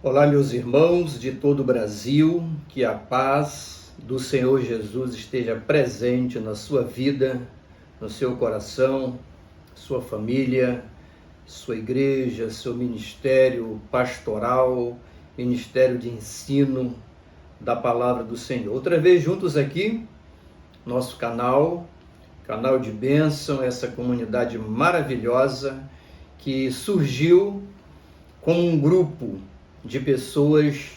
Olá, meus irmãos de todo o Brasil, que a paz do Senhor Jesus esteja presente na sua vida, no seu coração, sua família, sua igreja, seu ministério pastoral, ministério de ensino da palavra do Senhor. Outra vez juntos aqui, nosso canal de bênção, essa comunidade maravilhosa que surgiu como um grupo de pessoas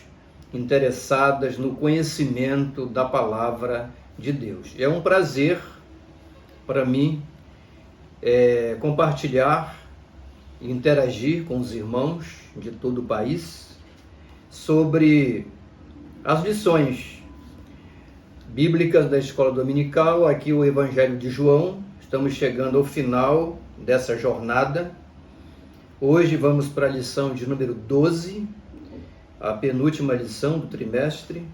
interessadas no conhecimento da palavra de Deus. É um prazer para mim compartilhar e interagir com os irmãos de todo o país sobre as lições bíblicas da Escola Dominical, aqui o Evangelho de João. Estamos chegando ao final dessa jornada. Hoje vamos para a lição de número 12, a penúltima lição do trimestre,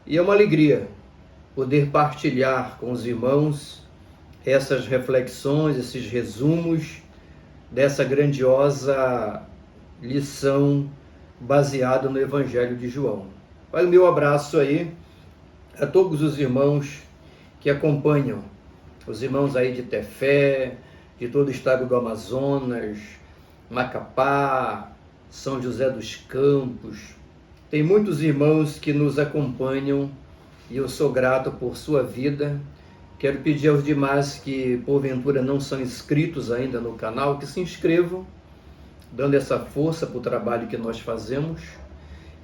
e é uma alegria poder partilhar com os irmãos essas reflexões, esses resumos dessa grandiosa lição baseada no Evangelho de João. Vai o meu abraço aí a todos os irmãos que acompanham, os irmãos aí de Tefé, de todo o estado do Amazonas, Macapá, São José dos Campos. Tem muitos irmãos que nos acompanham e eu sou grato por sua vida. Quero pedir aos demais que porventura não são inscritos ainda no canal, que se inscrevam, dando essa força para o trabalho que nós fazemos.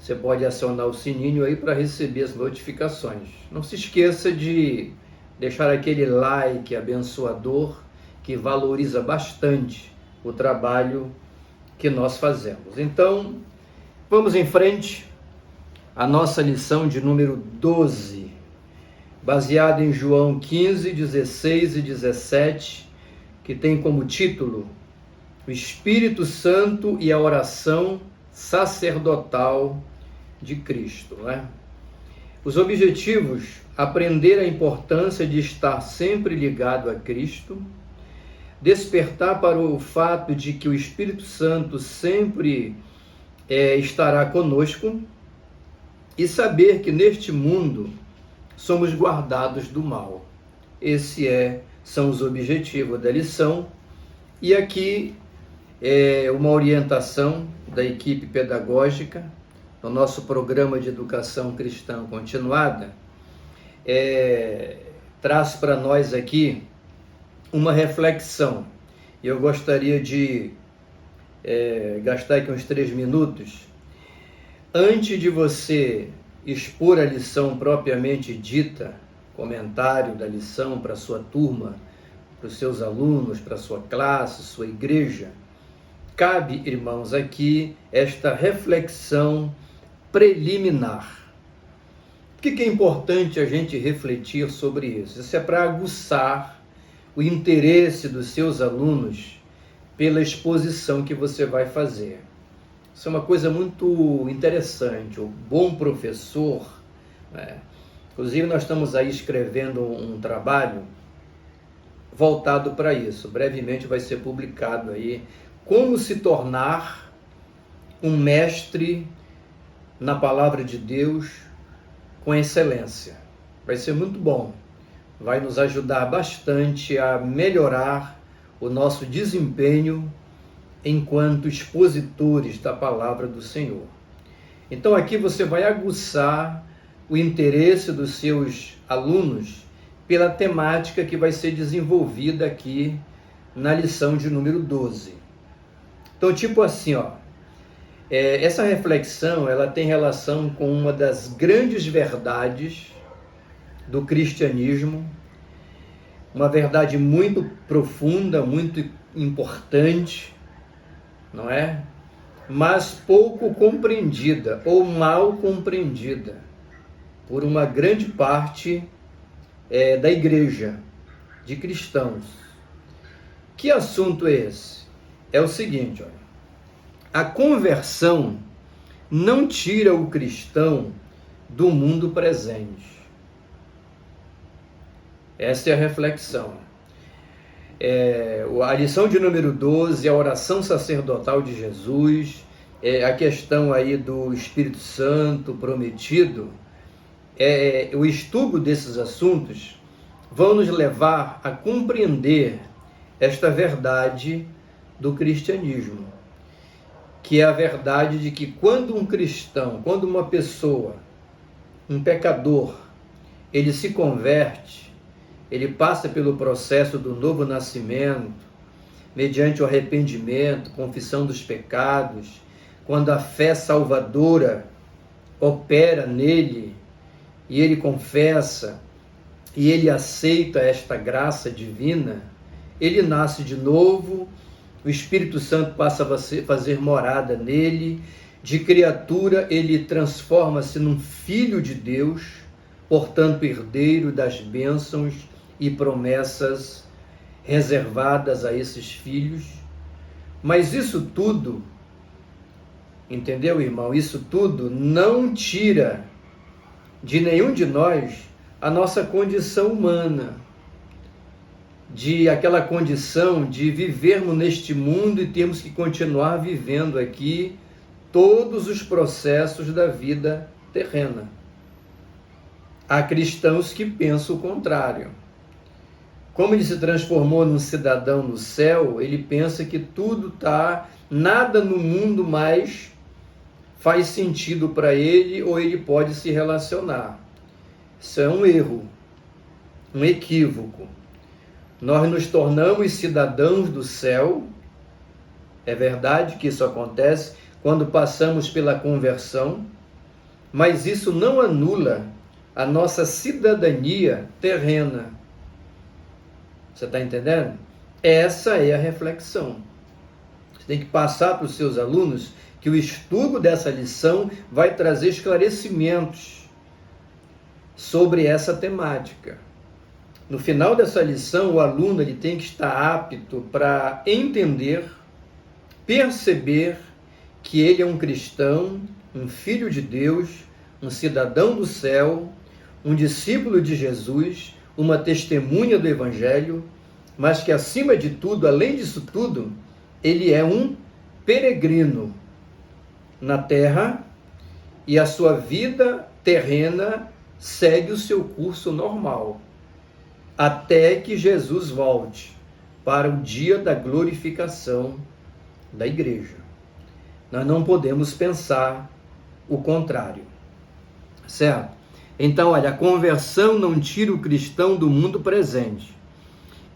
Você pode acionar o sininho aí para receber as notificações. Não se esqueça de deixar aquele like abençoador que valoriza bastante o trabalho que nós fazemos. Então, vamos em frente. A nossa lição de número 12, baseada em João 15, 16 e 17, que tem como título o Espírito Santo e a oração sacerdotal de Cristo, né? Os objetivos: aprender a importância de estar sempre ligado a Cristo, despertar para o fato de que o Espírito Santo sempre estará conosco, e saber que neste mundo somos guardados do mal. São os objetivos da lição, e aqui é uma orientação da equipe pedagógica no nosso programa de educação cristã continuada, traz para nós aqui uma reflexão. Eu gostaria de gastar aqui uns 3 minutos. Antes de você expor a lição propriamente dita, comentário da lição para a sua turma, para os seus alunos, para a sua classe, sua igreja, cabe, irmãos, aqui esta reflexão preliminar. Por que é importante a gente refletir sobre isso? Isso é para aguçar o interesse dos seus alunos pela exposição que você vai fazer. Isso é uma coisa muito interessante. O bom professor, inclusive nós estamos aí escrevendo um trabalho voltado para isso. Brevemente vai ser publicado aí como se tornar um mestre na palavra de Deus com excelência. Vai ser muito bom. Vai nos ajudar bastante a melhorar o nosso desempenho enquanto expositores da palavra do Senhor. Então aqui você vai aguçar o interesse dos seus alunos pela temática que vai ser desenvolvida aqui na lição de número 12. Então, tipo assim, essa reflexão ela tem relação com uma das grandes verdades do cristianismo, uma verdade muito profunda, muito importante, não é? Mas pouco compreendida ou mal compreendida por uma grande parte da igreja, de cristãos. Que assunto é esse? É o seguinte, a conversão não tira o cristão do mundo presente. Essa é a reflexão. A lição de número 12, a oração sacerdotal de Jesus, a questão aí do Espírito Santo prometido, o estudo desses assuntos vão nos levar a compreender esta verdade do cristianismo, que é a verdade de que quando um cristão, quando uma pessoa, um pecador, ele se converte, ele passa pelo processo do novo nascimento, mediante o arrependimento, confissão dos pecados, quando a fé salvadora opera nele, e ele confessa, e ele aceita esta graça divina, ele nasce de novo, o Espírito Santo passa a fazer morada nele, de criatura ele transforma-se num filho de Deus, portanto herdeiro das bênçãos e promessas reservadas a esses filhos. Mas isso tudo, entendeu, irmão? Isso tudo não tira de nenhum de nós a nossa condição humana, de aquela condição de vivermos neste mundo e temos que continuar vivendo aqui todos os processos da vida terrena. Há cristãos que pensam o contrário. Como ele se transformou num cidadão no céu, ele pensa que tudo nada no mundo mais faz sentido para ele ou ele pode se relacionar. Isso é um erro, um equívoco. Nós nos tornamos cidadãos do céu, é verdade que isso acontece quando passamos pela conversão, mas isso não anula a nossa cidadania terrena. Você está entendendo? Essa é a reflexão. Você tem que passar para os seus alunos que o estudo dessa lição vai trazer esclarecimentos sobre essa temática. No final dessa lição, o aluno ele tem que estar apto para entender, perceber que ele é um cristão, um filho de Deus, um cidadão do céu, um discípulo de Jesus, uma testemunha do Evangelho, mas que acima de tudo, além disso tudo, ele é um peregrino na terra e a sua vida terrena segue o seu curso normal, até que Jesus volte para o dia da glorificação da igreja. Nós não podemos pensar o contrário, certo? Então, olha, a conversão não tira o cristão do mundo presente.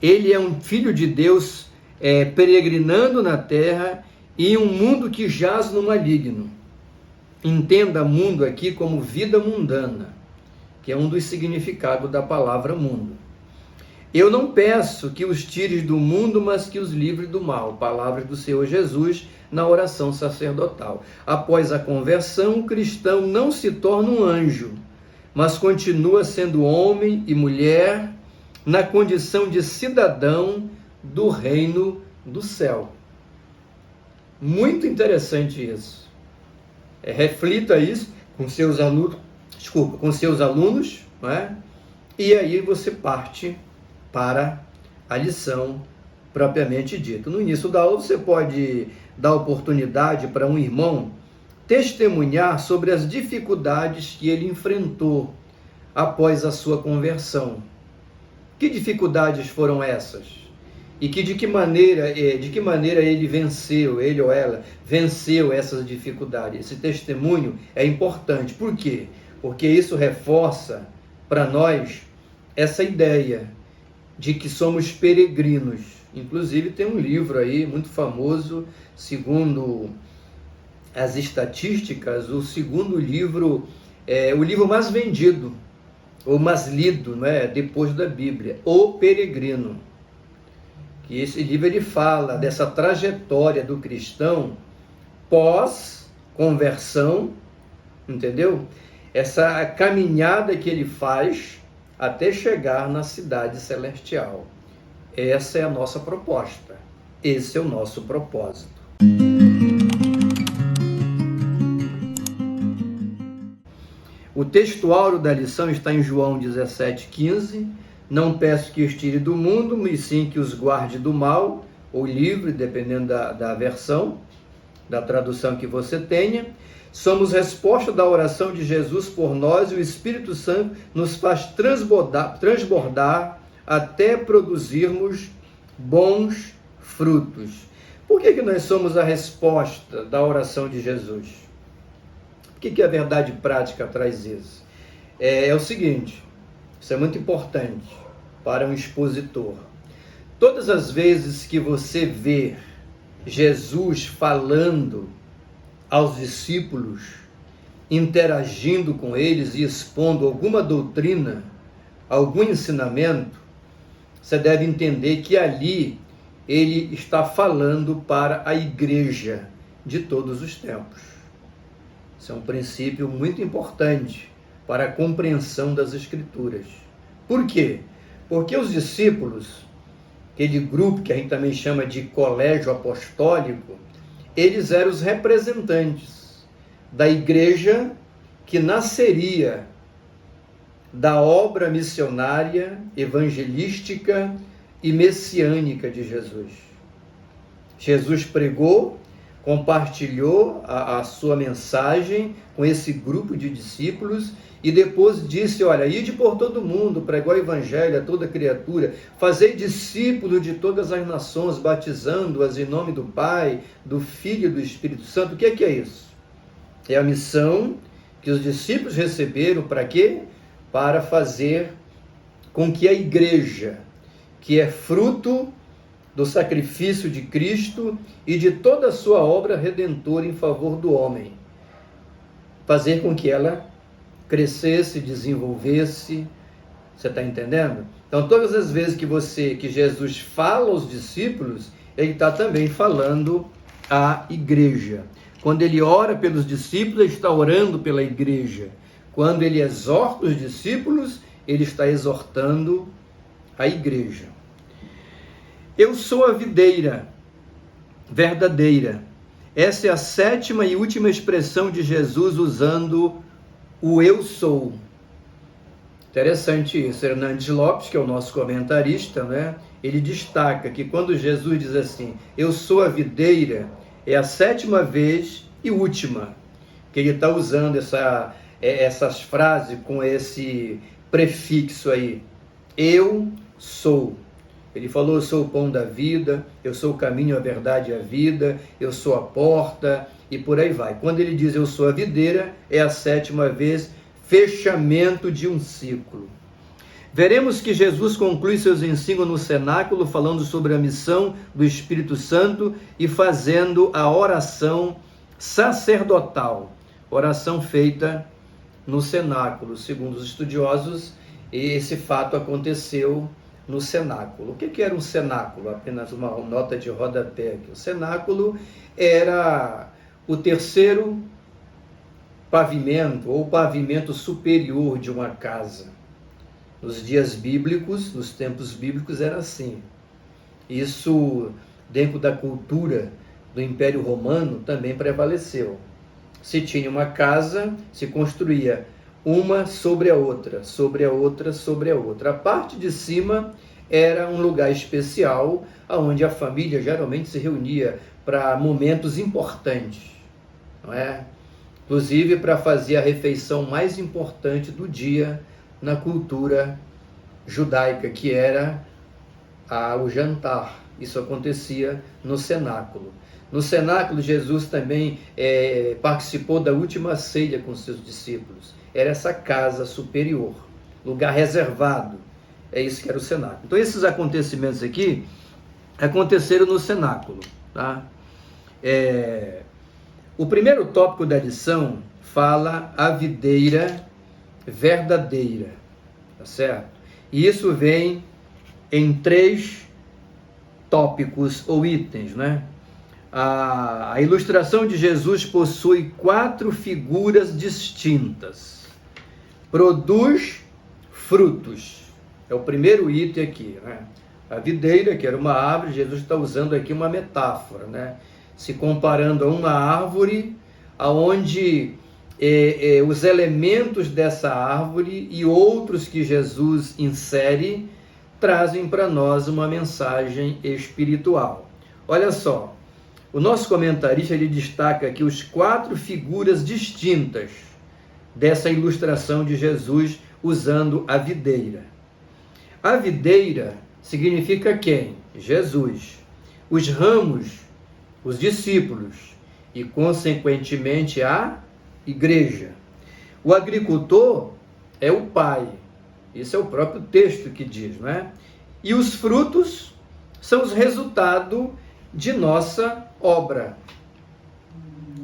Ele é um filho de Deus peregrinando na terra e um mundo que jaz no maligno. Entenda mundo aqui como vida mundana, que é um dos significados da palavra mundo. Eu não peço que os tires do mundo, mas que os livres do mal. Palavras do Senhor Jesus na oração sacerdotal. Após a conversão, o cristão não se torna um anjo, mas continua sendo homem e mulher na condição de cidadão do reino do céu. Muito interessante isso. Reflita isso com seus alunos, não é? E aí você parte para a lição propriamente dita. No início da aula você pode dar oportunidade para um irmão testemunhar sobre as dificuldades que ele enfrentou após a sua conversão. Que dificuldades foram essas? E de que maneira ele venceu, ele ou ela venceu essas dificuldades? Esse testemunho é importante. Por quê? Porque isso reforça para nós essa ideia de que somos peregrinos. Inclusive tem um livro aí muito famoso, segundo as estatísticas, o segundo livro, o livro mais vendido, ou mais lido, não é? Depois da Bíblia, O Peregrino. Que esse livro ele fala dessa trajetória do cristão pós-conversão, entendeu? Essa caminhada que ele faz até chegar na cidade celestial. Essa é a nossa proposta. Esse é o nosso propósito. O textuário da lição está em João 17,15. Não peço que os tire do mundo, mas sim que os guarde do mal, ou livre, dependendo da versão. da tradução que você tenha. Somos resposta da oração de Jesus por nós e o Espírito Santo nos faz transbordar até produzirmos bons frutos. Por que nós somos a resposta da oração de Jesus? Por que a verdade prática traz isso? É o seguinte, isso é muito importante para um expositor. Todas as vezes que você vê Jesus falando aos discípulos, interagindo com eles e expondo alguma doutrina, algum ensinamento, você deve entender que ali ele está falando para a igreja de todos os tempos. Isso é um princípio muito importante para a compreensão das Escrituras. Por quê? Porque os discípulos, aquele grupo que a gente também chama de colégio apostólico, eles eram os representantes da igreja que nasceria da obra missionária, evangelística e messiânica de Jesus. Jesus pregou, compartilhou a sua mensagem com esse grupo de discípulos e depois disse, olha, ide por todo mundo, pregou o evangelho a toda criatura, fazei discípulos de todas as nações, batizando-as em nome do Pai, do Filho e do Espírito Santo. O que é isso? É a missão que os discípulos receberam para quê? Para fazer com que a igreja, que é fruto do sacrifício de Cristo e de toda a sua obra redentora em favor do homem, fazer com que ela crescesse, desenvolvesse. Você está entendendo? Então, todas as vezes que Jesus fala aos discípulos, ele está também falando à igreja. Quando ele ora pelos discípulos, ele está orando pela igreja. Quando ele exorta os discípulos, ele está exortando a igreja. Eu sou a videira verdadeira. Essa é a 7ª e última expressão de Jesus usando o eu sou. Interessante isso. Hernandes Lopes, que é o nosso comentarista, né? Ele destaca que quando Jesus diz assim, eu sou a videira, é a 7ª vez e última que ele está usando essas frases com esse prefixo aí. Eu sou. Ele falou, eu sou o pão da vida, eu sou o caminho, a verdade e a vida, eu sou a porta e por aí vai. Quando ele diz eu sou a videira, é a 7ª vez, fechamento de um ciclo. Veremos que Jesus conclui seus ensinos no cenáculo, falando sobre a missão do Espírito Santo e fazendo a oração sacerdotal, oração feita no cenáculo. Segundo os estudiosos, esse fato aconteceu no cenáculo. O que era um cenáculo? Apenas uma nota de rodapé aqui. O cenáculo era o 3º pavimento ou pavimento superior de uma casa. Nos dias bíblicos, nos tempos bíblicos, era assim. Isso, dentro da cultura do Império Romano, também prevaleceu. Se tinha uma casa, se construía uma sobre a outra, sobre a outra, sobre a outra. A parte de cima era um lugar especial, onde a família geralmente se reunia para momentos importantes, não é? Inclusive para fazer a refeição mais importante do dia na cultura judaica, que era o jantar. Isso acontecia no cenáculo. No cenáculo, Jesus também participou da última ceia com seus discípulos. Era essa casa superior, lugar reservado. É isso que era o cenáculo. Então, esses acontecimentos aqui aconteceram no cenáculo. Tá? O primeiro tópico da lição fala a videira verdadeira. Tá certo? E isso vem em 3 tópicos ou itens, né? A ilustração de Jesus possui 4 figuras distintas. Produz frutos. É o primeiro item aqui, né? A videira, que era uma árvore, Jesus está usando aqui uma metáfora, né? Se comparando a uma árvore, onde os elementos dessa árvore e outros que Jesus insere trazem para nós uma mensagem espiritual. Olha só, O nosso comentarista ele destaca aqui os 4 figuras distintas dessa ilustração de Jesus usando a videira. A videira significa quem? Jesus. Os ramos, os discípulos e, consequentemente, a igreja. O agricultor é o Pai. Esse é o próprio texto que diz, não é? E os frutos são os resultados de nossa obra.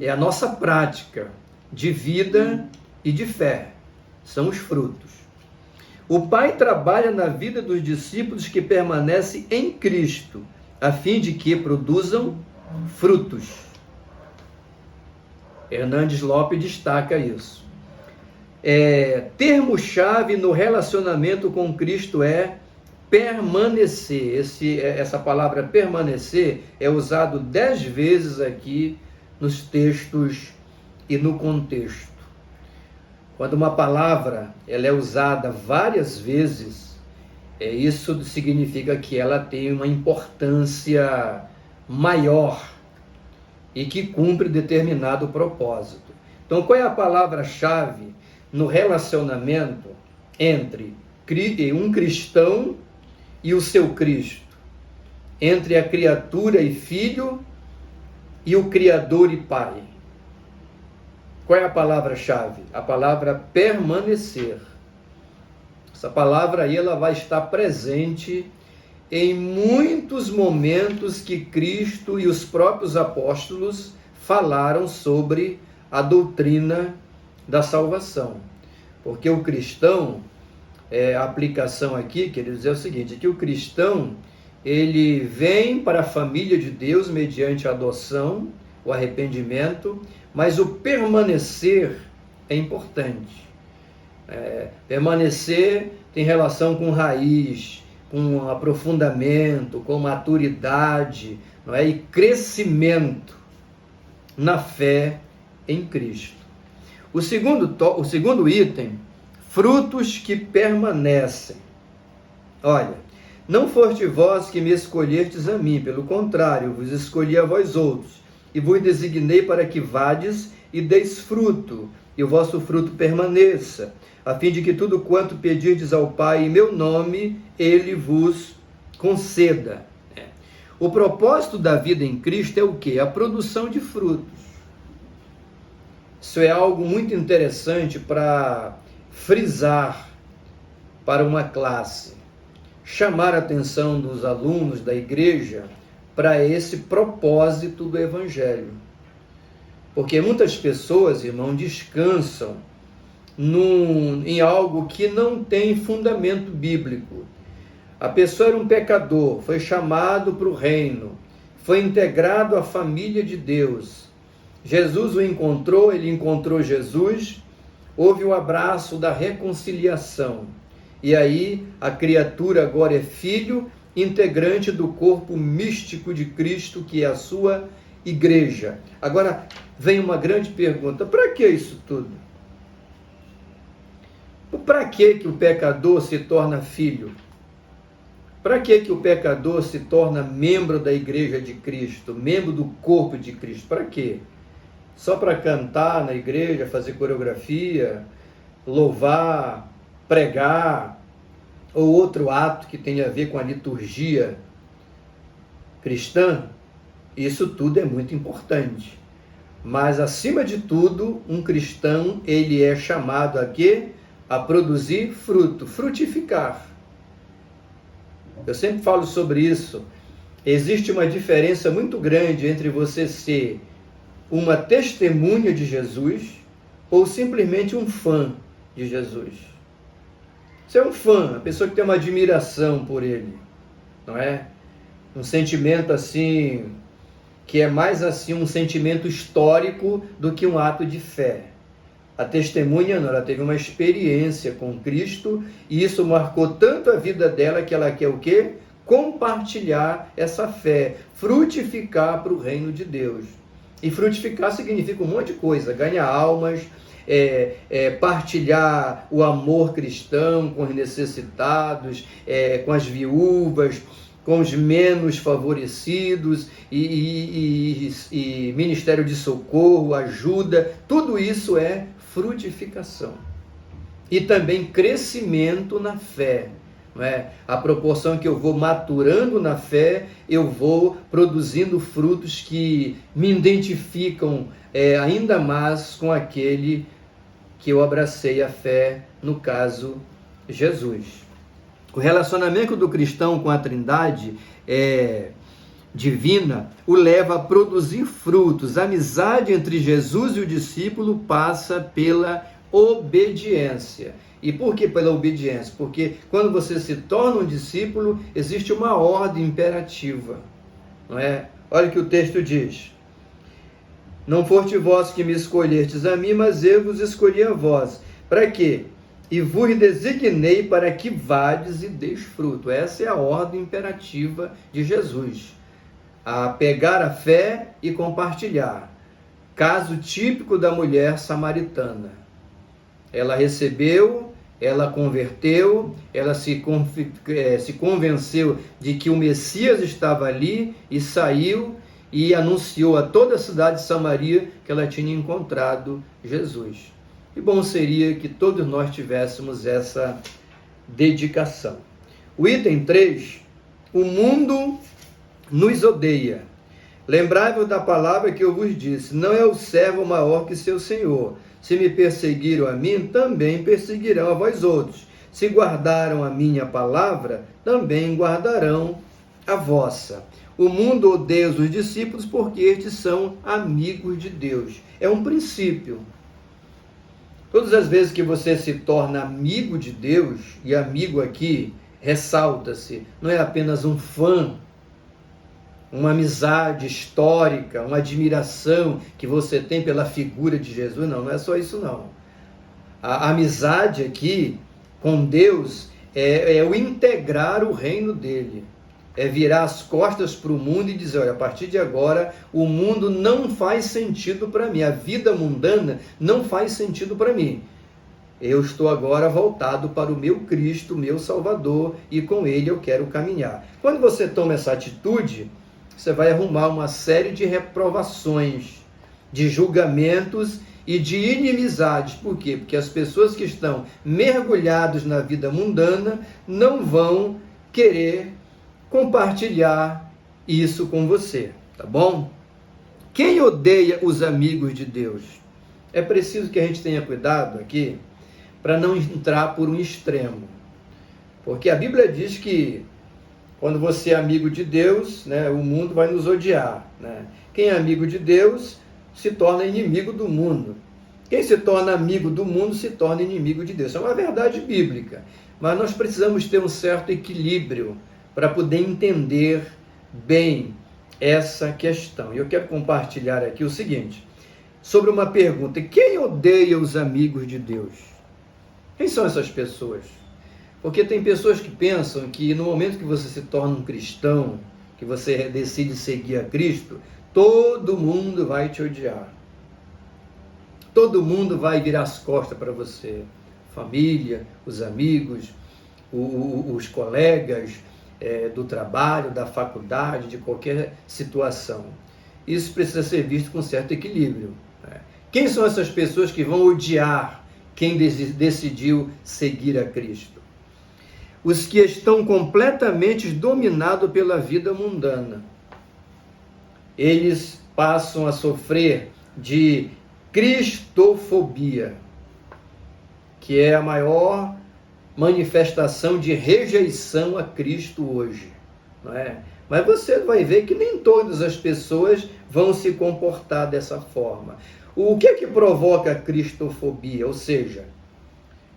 É a nossa prática de vida e de fé. São os frutos. O Pai trabalha na vida dos discípulos que permanecem em Cristo, a fim de que produzam frutos. Hernandes Lopes destaca isso. Termo-chave no relacionamento com Cristo é permanecer. Essa palavra permanecer é usado 10 vezes aqui nos textos e no contexto. Quando uma palavra ela é usada várias vezes, isso significa que ela tem uma importância maior e que cumpre determinado propósito. Então, qual é a palavra-chave no relacionamento entre um cristão e o seu Cristo? Entre a criatura e filho e o Criador e Pai. Qual é a palavra-chave? A palavra permanecer. Essa palavra aí ela vai estar presente em muitos momentos que Cristo e os próprios apóstolos falaram sobre a doutrina da salvação. Porque o cristão, a aplicação aqui, queridos, é o seguinte, que o cristão, ele vem para a família de Deus mediante a adoção, o arrependimento, mas o permanecer é importante. Permanecer tem relação com raiz, com aprofundamento, com maturidade, não é? E crescimento na fé em Cristo. O segundo item, frutos que permanecem. Olha, não foste vós que me escolhestes a mim, pelo contrário, vos escolhi a vós outros, e vos designei para que vades e deis fruto, e o vosso fruto permaneça, a fim de que tudo quanto pedirdes ao Pai em meu nome, Ele vos conceda. O propósito da vida em Cristo é o quê? A produção de frutos. Isso é algo muito interessante para frisar para uma classe, chamar a atenção dos alunos da igreja para esse propósito do Evangelho. Porque muitas pessoas, irmão, descansam em algo que não tem fundamento bíblico. A pessoa era um pecador, foi chamado para o reino, foi integrado à família de Deus. Jesus o encontrou, ele encontrou Jesus, houve o abraço da reconciliação. E aí a criatura agora é filho, integrante do corpo místico de Cristo, que é a sua igreja. Agora vem uma grande pergunta: para que isso tudo? Para que o pecador se torna filho? Para que o pecador se torna membro da igreja de Cristo, membro do corpo de Cristo? Para quê? Só para cantar na igreja, fazer coreografia, louvar, pregar, ou outro ato que tenha a ver com a liturgia cristã? Isso tudo é muito importante. Mas, acima de tudo, um cristão, ele é chamado a quê? A produzir fruto, frutificar. Eu sempre falo sobre isso. Existe uma diferença muito grande entre você ser uma testemunha de Jesus ou simplesmente um fã de Jesus. Você é um fã, uma pessoa que tem uma admiração por ele, não é? Um sentimento assim, que é mais assim um sentimento histórico do que um ato de fé. A testemunha não, ela teve uma experiência com Cristo e isso marcou tanto a vida dela que ela quer o quê? Compartilhar essa fé, frutificar para o reino de Deus. E frutificar significa um monte de coisa, ganhar almas, partilhar o amor cristão com os necessitados, com as viúvas, com os menos favorecidos, e ministério de socorro, ajuda, tudo isso é frutificação. E também crescimento na fé. Não é? À proporção que eu vou maturando na fé, eu vou produzindo frutos que me identificam ainda mais com aquele que eu abracei a fé, no caso, Jesus. O relacionamento do cristão com a Trindade divina o leva a produzir frutos. A amizade entre Jesus e o discípulo passa pela obediência. E por que pela obediência? Porque quando você se torna um discípulo, existe uma ordem imperativa. Não é? Olha o que o texto diz. Não foste vós que me escolhestes a mim, mas eu vos escolhi a vós. Para quê? E vos designei para que vades e deis fruto. Essa é a ordem imperativa de Jesus. A pegar a fé e compartilhar. Caso típico da mulher samaritana. Ela recebeu, ela converteu, ela se convenceu de que o Messias estava ali e saiu e anunciou a toda a cidade de Samaria que ela tinha encontrado Jesus. E bom seria que todos nós tivéssemos essa dedicação. O item 3, o mundo nos odeia. Lembrai-vos da palavra que eu vos disse, não é o servo maior que seu senhor. Se me perseguiram a mim, também perseguirão a vós outros. Se guardaram a minha palavra, também guardarão a vossa. O mundo odeia os discípulos porque estes são amigos de Deus. É um princípio. Todas as vezes que você se torna amigo de Deus, e amigo aqui, ressalta-se, não é apenas um fã, uma amizade histórica, uma admiração que você tem pela figura de Jesus, não é só isso não. A amizade aqui com Deus é o integrar o reino dele, é virar as costas para o mundo e dizer, olha, a partir de agora o mundo não faz sentido para mim, a vida mundana não faz sentido para mim. Eu estou agora voltado para o meu Cristo, meu Salvador, e com ele eu quero caminhar. Quando você toma essa atitude, você vai arrumar uma série de reprovações, de julgamentos e de inimizades. Por quê? Porque as pessoas que estão mergulhadas na vida mundana não vão querer compartilhar isso com você, tá bom? Quem odeia os amigos de Deus? É preciso que a gente tenha cuidado aqui para não entrar por um extremo. Porque a Bíblia diz que quando você é amigo de Deus, né, o mundo vai nos odiar. Né? Quem é amigo de Deus se torna inimigo do mundo. Quem se torna amigo do mundo se torna inimigo de Deus. Isso é uma verdade bíblica. Mas nós precisamos ter um certo equilíbrio para poder entender bem essa questão. E eu quero compartilhar aqui o seguinte, sobre uma pergunta: quem odeia os amigos de Deus? Quem são essas pessoas? Porque tem pessoas que pensam que no momento que você se torna um cristão, que você decide seguir a Cristo, todo mundo vai te odiar. Todo mundo vai virar as costas para você. Família, os amigos, os colegas do trabalho, da faculdade, de qualquer situação. Isso precisa ser visto com certo equilíbrio. Né? Quem são essas pessoas que vão odiar quem decidiu seguir a Cristo? Os que estão completamente dominados pela vida mundana. Eles passam a sofrer de cristofobia, que é a maior manifestação de rejeição a Cristo hoje. Não é? Mas você vai ver que nem todas as pessoas vão se comportar dessa forma. O que é que provoca a cristofobia? Ou seja,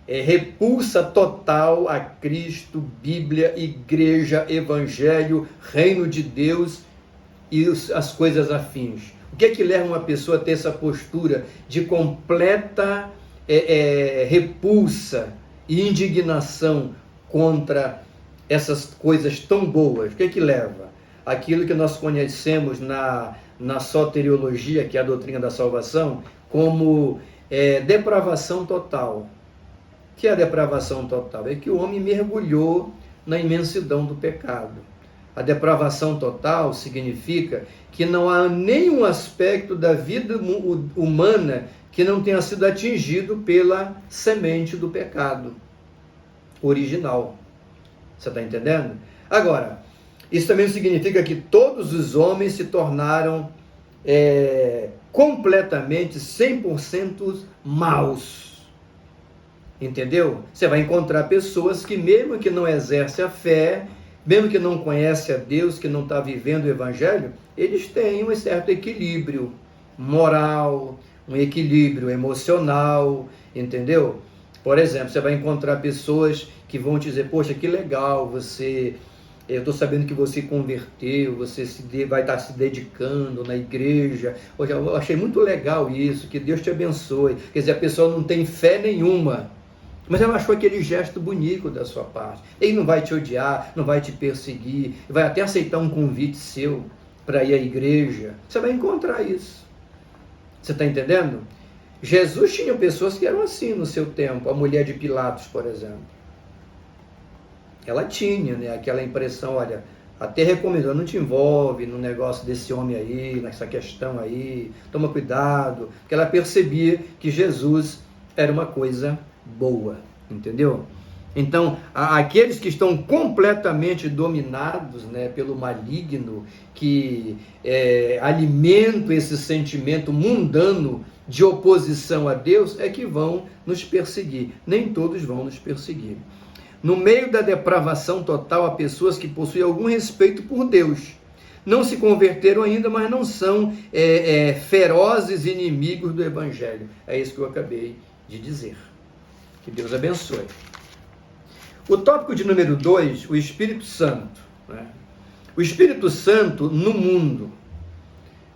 repulsa total a Cristo, Bíblia, Igreja, Evangelho, Reino de Deus e as coisas afins. O que é que leva uma pessoa a ter essa postura de completa repulsa e indignação contra essas coisas tão boas? O que é que leva? Aquilo que nós conhecemos na soteriologia, que é a doutrina da salvação, como depravação total. O que é a depravação total? É que o homem mergulhou na imensidão do pecado. A depravação total significa que não há nenhum aspecto da vida humana que não tenha sido atingido pela semente do pecado original. Você está entendendo? Agora, isso também significa que todos os homens se tornaram completamente 100% maus. Entendeu? Você vai encontrar pessoas que, mesmo que não exercem a fé, mesmo que não conhecem a Deus, que não está vivendo o Evangelho, eles têm um certo equilíbrio moral, um equilíbrio emocional, entendeu? Por exemplo, você vai encontrar pessoas que vão te dizer, poxa, que legal, eu estou sabendo que você converteu, você vai estar se dedicando na igreja. Poxa, eu achei muito legal isso, que Deus te abençoe. Quer dizer, a pessoa não tem fé nenhuma, mas ela achou aquele gesto bonito da sua parte. Ele não vai te odiar, não vai te perseguir, vai até aceitar um convite seu para ir à igreja. Você vai encontrar isso. Você está entendendo? Jesus tinha pessoas que eram assim no seu tempo. A mulher de Pilatos, por exemplo. Ela tinha, né, aquela impressão, olha, até recomendou, não te envolve no negócio desse homem aí, nessa questão aí, toma cuidado, porque ela percebia que Jesus era uma coisa boa, entendeu? Então, aqueles que estão completamente dominados, né, pelo maligno, que alimentam esse sentimento mundano de oposição a Deus, é que vão nos perseguir. Nem todos vão nos perseguir. No meio da depravação total, há pessoas que possuem algum respeito por Deus. Não se converteram ainda, mas não são ferozes inimigos do Evangelho. É isso que eu acabei de dizer. Que Deus abençoe. O tópico de número 2, o Espírito Santo. Né? O Espírito Santo no mundo.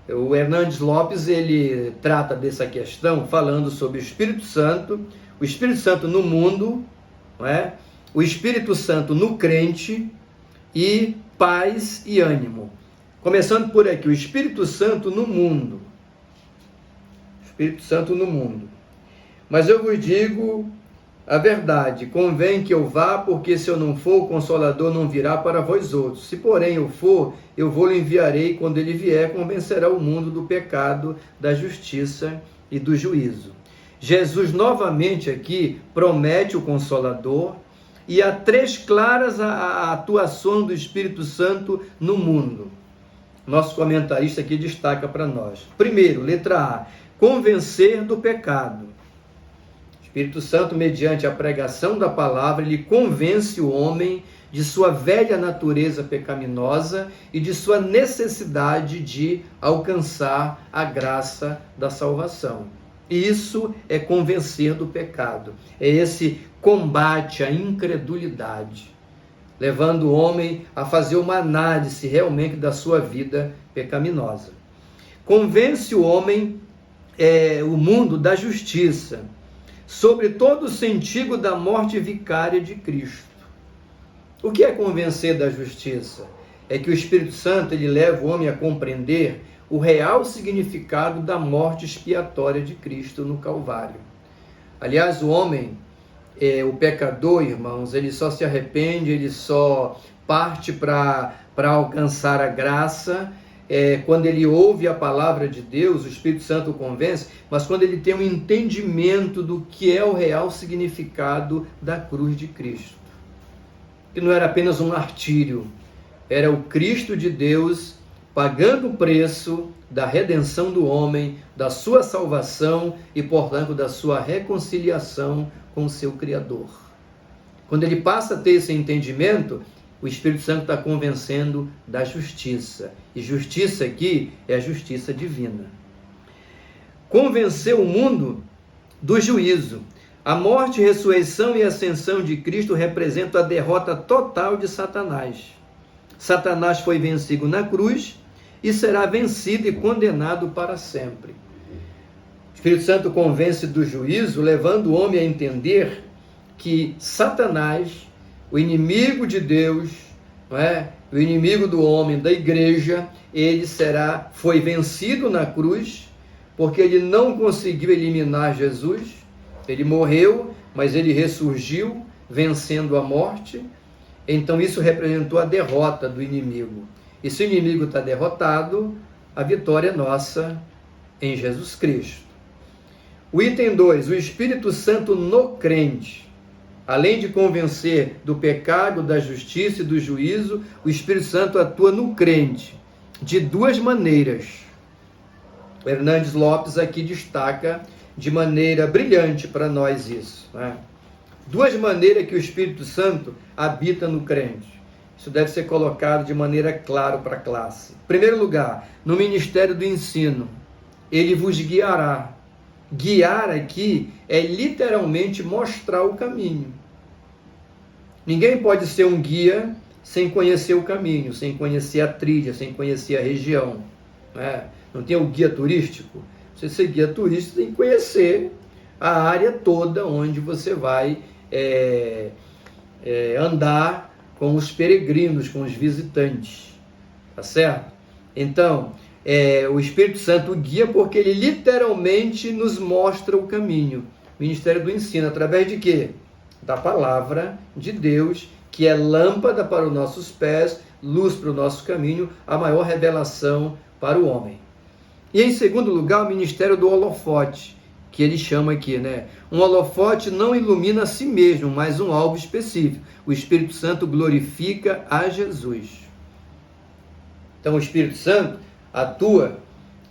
O Hernandes Lopes, ele trata dessa questão falando sobre o Espírito Santo no mundo, não é? O Espírito Santo no crente e paz e ânimo. Começando por aqui, o Espírito Santo no mundo. Espírito Santo no mundo. Mas eu vos digo a verdade, convém que eu vá, porque se eu não for, o Consolador não virá para vós outros. Se porém eu for, eu vou-lhe enviarei, quando ele vier, convencerá o mundo do pecado, da justiça e do juízo. Jesus novamente aqui promete o Consolador, e há três claras a atuação do Espírito Santo no mundo. Nosso comentarista aqui destaca para nós. Primeiro, letra A, convencer do pecado. O Espírito Santo, mediante a pregação da palavra, ele convence o homem de sua velha natureza pecaminosa e de sua necessidade de alcançar a graça da salvação. Isso é convencer do pecado. É esse combate à incredulidade, levando o homem a fazer uma análise realmente da sua vida pecaminosa. Convence o homem, o mundo, da justiça, sobre todo o sentido da morte vicária de Cristo. O que é convencer da justiça? É que o Espírito Santo ele leva o homem a compreender o real significado da morte expiatória de Cristo no Calvário. Aliás, o homem, o pecador, irmãos, ele só se arrepende, ele só parte para alcançar a graça quando ele ouve a palavra de Deus, o Espírito Santo o convence, mas quando ele tem um entendimento do que é o real significado da cruz de Cristo. Que não era apenas um martírio, era o Cristo de Deus pagando o preço da redenção do homem, da sua salvação e, portanto, da sua reconciliação com o seu Criador. Quando ele passa a ter esse entendimento, o Espírito Santo está convencendo da justiça. E justiça aqui é a justiça divina. Convencer o mundo do juízo. A morte, ressurreição e ascensão de Cristo representam a derrota total de Satanás. Satanás foi vencido na cruz e será vencido e condenado para sempre. O Espírito Santo convence do juízo, levando o homem a entender que Satanás, o inimigo de Deus, não é? O inimigo do homem, da igreja, ele foi vencido na cruz, porque ele não conseguiu eliminar Jesus. Ele morreu, mas ele ressurgiu, vencendo a morte. Então isso representou a derrota do inimigo. E se o inimigo está derrotado, a vitória é nossa em Jesus Cristo. O item 2, o Espírito Santo no crente. Além de convencer do pecado, da justiça e do juízo, o Espírito Santo atua no crente de duas maneiras. O Hernandes Lopes aqui destaca de maneira brilhante para nós isso, né? Duas maneiras que o Espírito Santo habita no crente. Isso deve ser colocado de maneira clara para a classe. Em primeiro lugar, no ministério do ensino, ele vos guiará. Guiar aqui é literalmente mostrar o caminho. Ninguém pode ser um guia sem conhecer o caminho, sem conhecer a trilha, sem conhecer a região, né? Não tem o guia turístico? Você ser guia turístico tem que conhecer a área toda onde você vai andar com os peregrinos, com os visitantes, tá certo? Então, o Espírito Santo guia porque ele literalmente nos mostra o caminho. Ministério do ensino, através de quê? Da palavra de Deus, que é lâmpada para os nossos pés, luz para o nosso caminho, a maior revelação para o homem. E em segundo lugar, o ministério do holofote, que ele chama aqui, né? Um holofote não ilumina a si mesmo, mas um alvo específico. O Espírito Santo glorifica a Jesus. Então, o Espírito Santo atua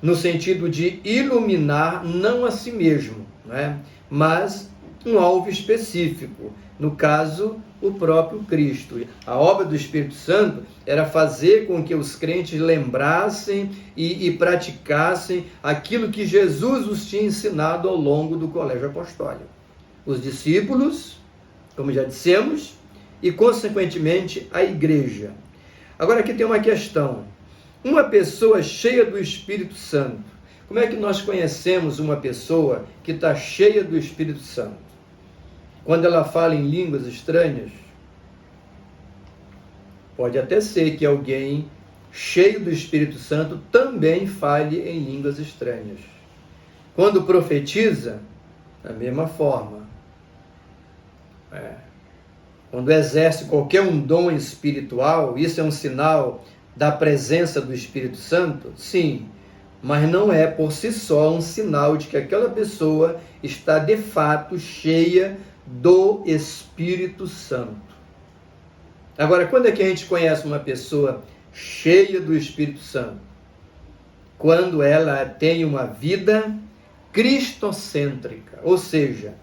no sentido de iluminar não a si mesmo, né? Mas um alvo específico, no caso, o próprio Cristo. A obra do Espírito Santo era fazer com que os crentes lembrassem e praticassem aquilo que Jesus os tinha ensinado ao longo do colégio apostólico. Os discípulos, como já dissemos, e consequentemente a igreja. Agora aqui tem uma questão. Uma pessoa cheia do Espírito Santo, como é que nós conhecemos uma pessoa que está cheia do Espírito Santo? Quando ela fala em línguas estranhas, pode até ser que alguém cheio do Espírito Santo também fale em línguas estranhas. Quando profetiza, da mesma forma. Quando exerce qualquer um dom espiritual, isso é um sinal da presença do Espírito Santo? Sim, mas não é por si só um sinal de que aquela pessoa está de fato cheia do Espírito Santo. Agora, quando é que a gente conhece uma pessoa cheia do Espírito Santo? Quando ela tem uma vida cristocêntrica, ou seja,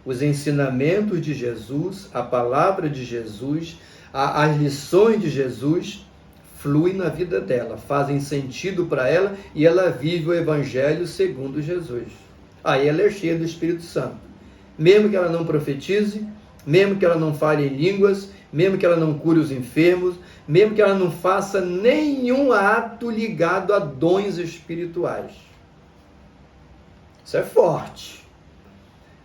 os ensinamentos de Jesus, a palavra de Jesus, as lições de Jesus fluem na vida dela, fazem sentido para ela e ela vive o Evangelho segundo Jesus. Aí ela é cheia do Espírito Santo. Mesmo que ela não profetize, mesmo que ela não fale em línguas, mesmo que ela não cure os enfermos, mesmo que ela não faça nenhum ato ligado a dons espirituais. Isso é forte.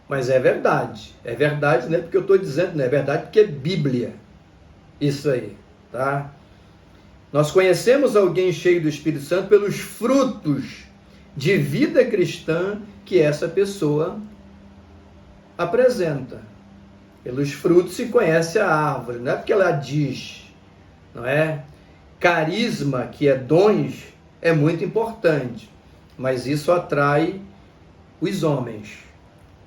Mas é verdade. É verdade, não é porque eu estou dizendo, não é verdade porque é Bíblia. Isso aí, tá? Nós conhecemos alguém cheio do Espírito Santo pelos frutos de vida cristã que essa pessoa apresenta. Pelos frutos se conhece a árvore, não é porque ela diz, não é? Carisma, que é dons, é muito importante, mas isso atrai os homens.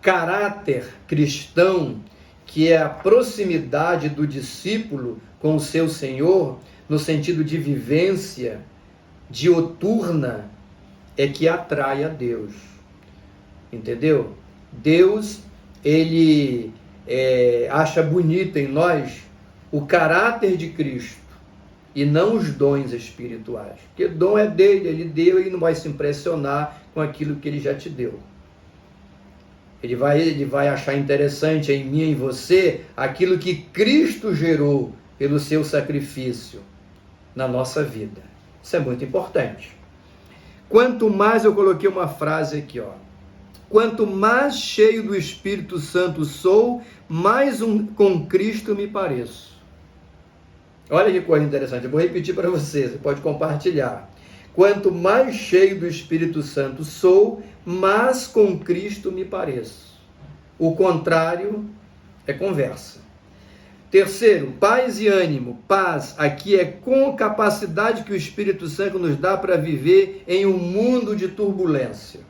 Caráter cristão, que é a proximidade do discípulo com o seu Senhor, no sentido de vivência diuturna, é que atrai a Deus. Entendeu? Deus, ele acha bonito em nós o caráter de Cristo e não os dons espirituais. Porque o dom é dele, ele deu e não vai se impressionar com aquilo que ele já te deu. Ele vai achar interessante em mim e em você aquilo que Cristo gerou pelo seu sacrifício na nossa vida. Isso é muito importante. Quanto mais, eu coloquei uma frase aqui, ó. Quanto mais cheio do Espírito Santo sou, mais com Cristo me pareço. Olha que coisa interessante, eu vou repetir para você pode compartilhar. Quanto mais cheio do Espírito Santo sou, mais com Cristo me pareço. O contrário é conversa. Terceiro, paz e ânimo. Paz aqui é com a capacidade que o Espírito Santo nos dá para viver em um mundo de turbulência.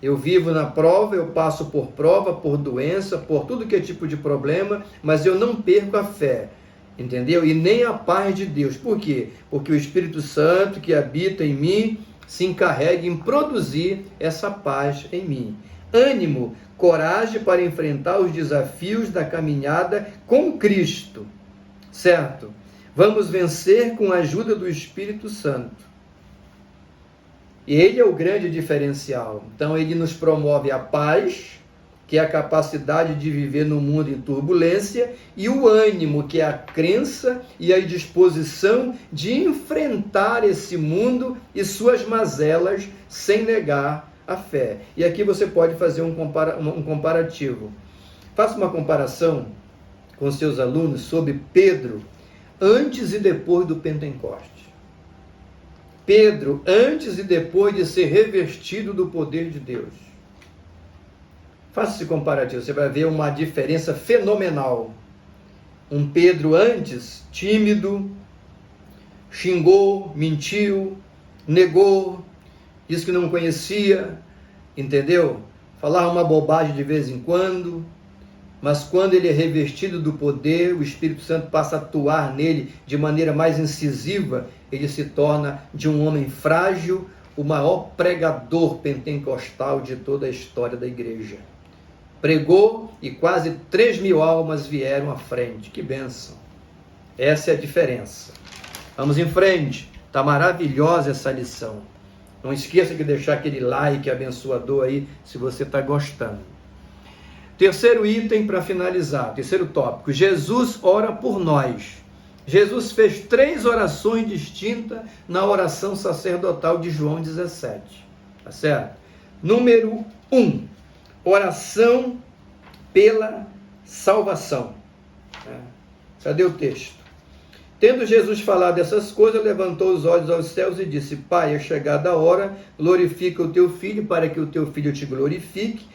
Eu vivo na prova, eu passo por prova, por doença, por tudo que é tipo de problema, mas eu não perco a fé, entendeu? E nem a paz de Deus. Por quê? Porque o Espírito Santo que habita em mim se encarrega em produzir essa paz em mim. Ânimo, coragem para enfrentar os desafios da caminhada com Cristo, certo? Vamos vencer com a ajuda do Espírito Santo. Ele é o grande diferencial. Então, ele nos promove a paz, que é a capacidade de viver no mundo em turbulência, e o ânimo, que é a crença e a disposição de enfrentar esse mundo e suas mazelas sem negar a fé. E aqui você pode fazer um comparativo. Faça uma comparação com seus alunos sobre Pedro antes e depois do Pentecostes. Pedro, antes e depois de ser revestido do poder de Deus. Faça esse comparativo, você vai ver uma diferença fenomenal. Um Pedro antes, tímido, xingou, mentiu, negou, disse que não conhecia, entendeu? Falava uma bobagem de vez em quando, mas quando ele é revestido do poder, o Espírito Santo passa a atuar nele de maneira mais incisiva, ele se torna de um homem frágil, o maior pregador pentecostal de toda a história da igreja. Pregou e quase 3.000 almas vieram à frente. Que bênção! Essa é a diferença. Vamos em frente. Está maravilhosa essa lição. Não esqueça de deixar aquele like abençoador aí, se você está gostando. Terceiro item para finalizar, terceiro tópico. Jesus ora por nós. Jesus fez 3 orações distintas na oração sacerdotal de João 17. Tá certo? Número 1. Oração pela salvação. Cadê o texto? Tendo Jesus falado essas coisas, levantou os olhos aos céus e disse: Pai, é chegada a hora, glorifica o teu Filho, para que o teu Filho te glorifique,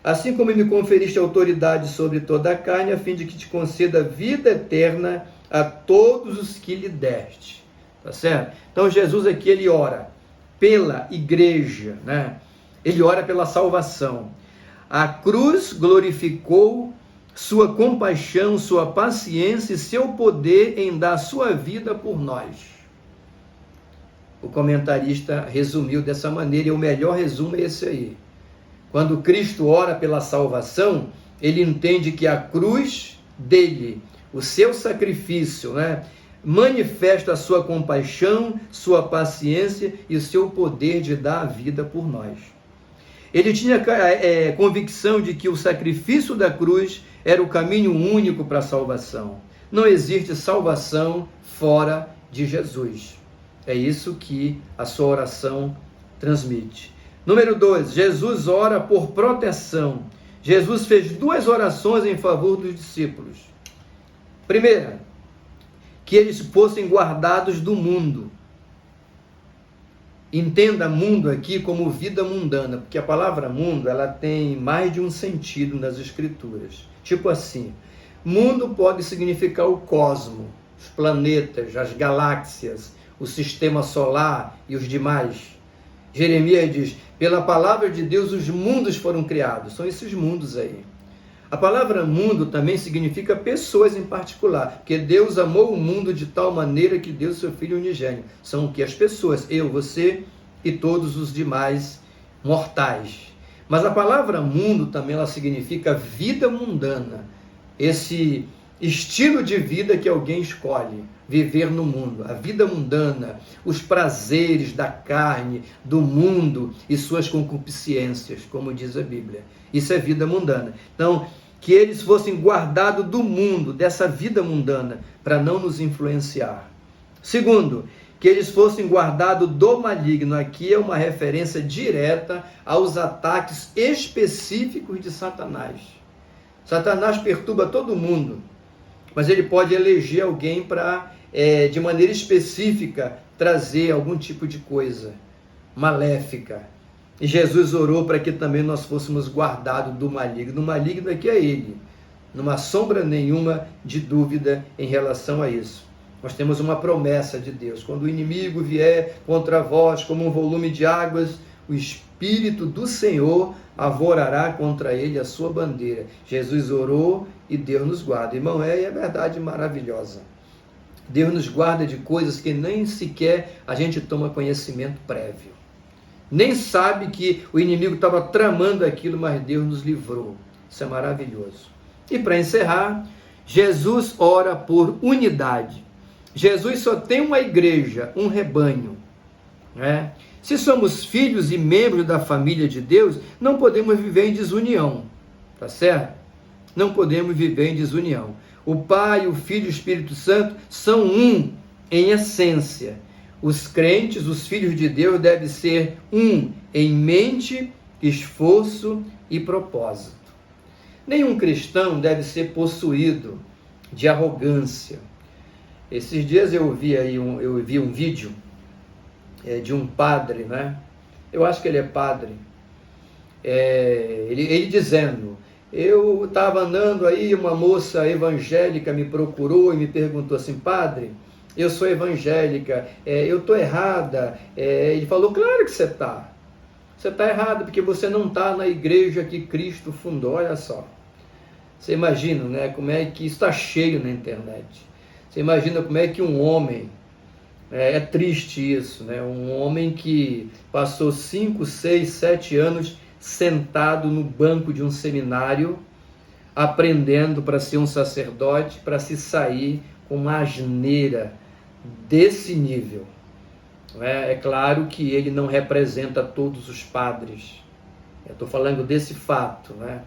assim como me conferiste autoridade sobre toda a carne, a fim de que te conceda vida eterna a todos os que lhe deste. Tá certo? Então Jesus aqui, ele ora pela igreja, né? Ele ora pela salvação. A cruz glorificou sua compaixão, sua paciência e seu poder em dar sua vida por nós. O comentarista resumiu dessa maneira, e o melhor resumo é esse aí. Quando Cristo ora pela salvação, ele entende que a cruz dele, o seu sacrifício, né, manifesta a sua compaixão, sua paciência e o seu poder de dar a vida por nós. Ele tinha convicção de que o sacrifício da cruz era o caminho único para a salvação. Não existe salvação fora de Jesus. É isso que a sua oração transmite. Número 2, Jesus ora por proteção. Jesus fez 2 orações em favor dos discípulos. Primeira, que eles fossem guardados do mundo. Entenda mundo aqui como vida mundana, porque a palavra mundo, ela tem mais de um sentido nas escrituras. Tipo assim, mundo pode significar o cosmo, os planetas, as galáxias, o sistema solar e os demais. Jeremias diz, pela palavra de Deus os mundos foram criados. São esses mundos aí. A palavra mundo também significa pessoas em particular, porque Deus amou o mundo de tal maneira que deu seu Filho unigênito. São o que? As pessoas, eu, você e todos os demais mortais. Mas a palavra mundo também ela significa vida mundana, esse estilo de vida que alguém escolhe, viver no mundo, a vida mundana, os prazeres da carne, do mundo e suas concupiscências, como diz a Bíblia. Isso é vida mundana. Então, que eles fossem guardados do mundo, dessa vida mundana, para não nos influenciar. Segundo, que eles fossem guardados do maligno. Aqui é uma referência direta aos ataques específicos de Satanás. Satanás perturba todo mundo, mas ele pode eleger alguém para, de maneira específica, trazer algum tipo de coisa maléfica. E Jesus orou para que também nós fôssemos guardados do maligno. O maligno aqui é ele, Não há sombra nenhuma de dúvida em relação a isso. Nós temos uma promessa de Deus. Quando o inimigo vier contra vós como um volume de águas, o Espírito do Senhor avorará contra ele a sua bandeira. Jesus orou e Deus nos guarda. Irmão, é verdade maravilhosa. Deus nos guarda de coisas que nem sequer a gente toma conhecimento prévio. Nem sabe que o inimigo estava tramando aquilo, mas Deus nos livrou. Isso é maravilhoso. E para encerrar, Jesus ora por unidade. Jesus só tem uma igreja, um rebanho, né? Se somos filhos e membros da família de Deus, não podemos viver em desunião, tá certo? Não podemos viver em desunião. O Pai, o Filho e o Espírito Santo são um em essência. Os crentes, os filhos de Deus, devem ser um em mente, esforço e propósito. Nenhum cristão deve ser possuído de arrogância. Esses dias eu vi um vídeo de um padre, né? Eu acho que ele é padre. Ele dizendo: eu estava andando aí, uma moça evangélica me procurou e me perguntou assim: padre, eu sou evangélica, eu estou errada. Ele falou: claro que você está. Você está errado porque você não está na igreja que Cristo fundou. Olha só. Você imagina, né, como é que isso está cheio na internet. Você imagina como é que um homem, é triste isso, né? Um homem que passou 5, 6, 7 anos sentado no banco de um seminário, aprendendo para ser um sacerdote, para se sair com uma asneira desse nível. É claro que ele não representa todos os padres. Eu estou falando desse fato, né?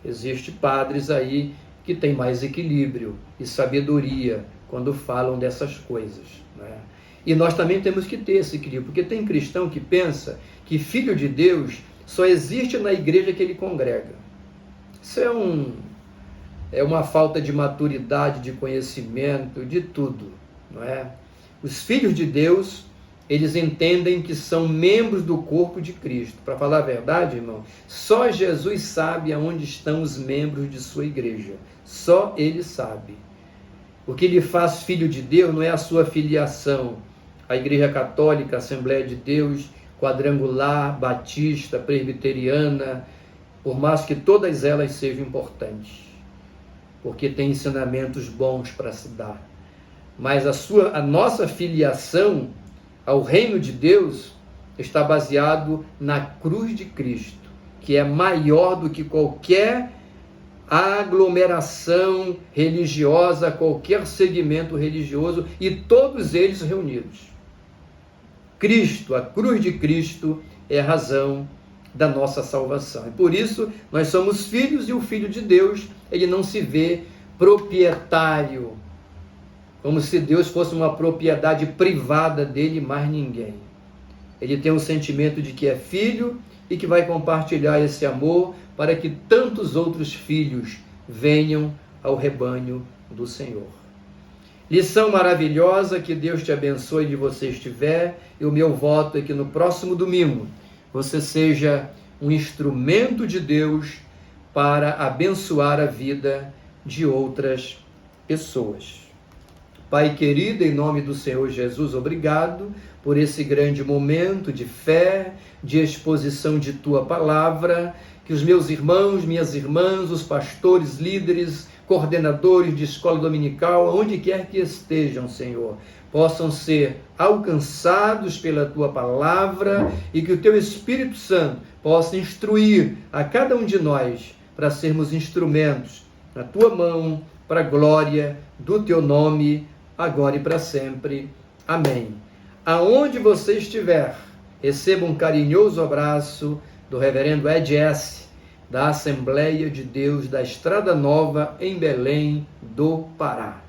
Existem padres aí que têm mais equilíbrio e sabedoria quando falam dessas coisas, né? E nós também temos que ter esse equilíbrio, porque tem cristão que pensa que filho de Deus só existe na igreja que ele congrega. Isso é uma falta de maturidade, de conhecimento, de tudo, não é? Os filhos de Deus, eles entendem que são membros do corpo de Cristo. Para falar a verdade, irmão, só Jesus sabe aonde estão os membros de sua igreja. Só Ele sabe. O que lhe faz filho de Deus não é a sua filiação à Igreja Católica, Assembleia de Deus, Quadrangular, Batista, Presbiteriana, por mais que todas elas sejam importantes, porque tem ensinamentos bons para se dar. Mas a nossa filiação ao reino de Deus está baseado na cruz de Cristo, que é maior do que qualquer aglomeração religiosa, qualquer segmento religioso, e todos eles reunidos. Cristo, a cruz de Cristo, é a razão da nossa salvação. E por isso nós somos filhos, e o Filho de Deus, ele não se vê proprietário, como se Deus fosse uma propriedade privada dele, mais ninguém. Ele tem o sentimento de que é filho e que vai compartilhar esse amor para que tantos outros filhos venham ao rebanho do Senhor. Lição maravilhosa, que Deus te abençoe onde você estiver, e o meu voto é que no próximo domingo você seja um instrumento de Deus para abençoar a vida de outras pessoas. Pai querido, em nome do Senhor Jesus, obrigado por esse grande momento de fé, de exposição de Tua Palavra, que os meus irmãos, minhas irmãs, os pastores, líderes, coordenadores de escola dominical, onde quer que estejam, Senhor, possam ser alcançados pela Tua Palavra e que o Teu Espírito Santo possa instruir a cada um de nós para sermos instrumentos na Tua mão, para a glória do Teu nome, agora e para sempre. Amém. Aonde você estiver, receba um carinhoso abraço do reverendo Ed S., da Assembleia de Deus da Estrada Nova, em Belém do Pará.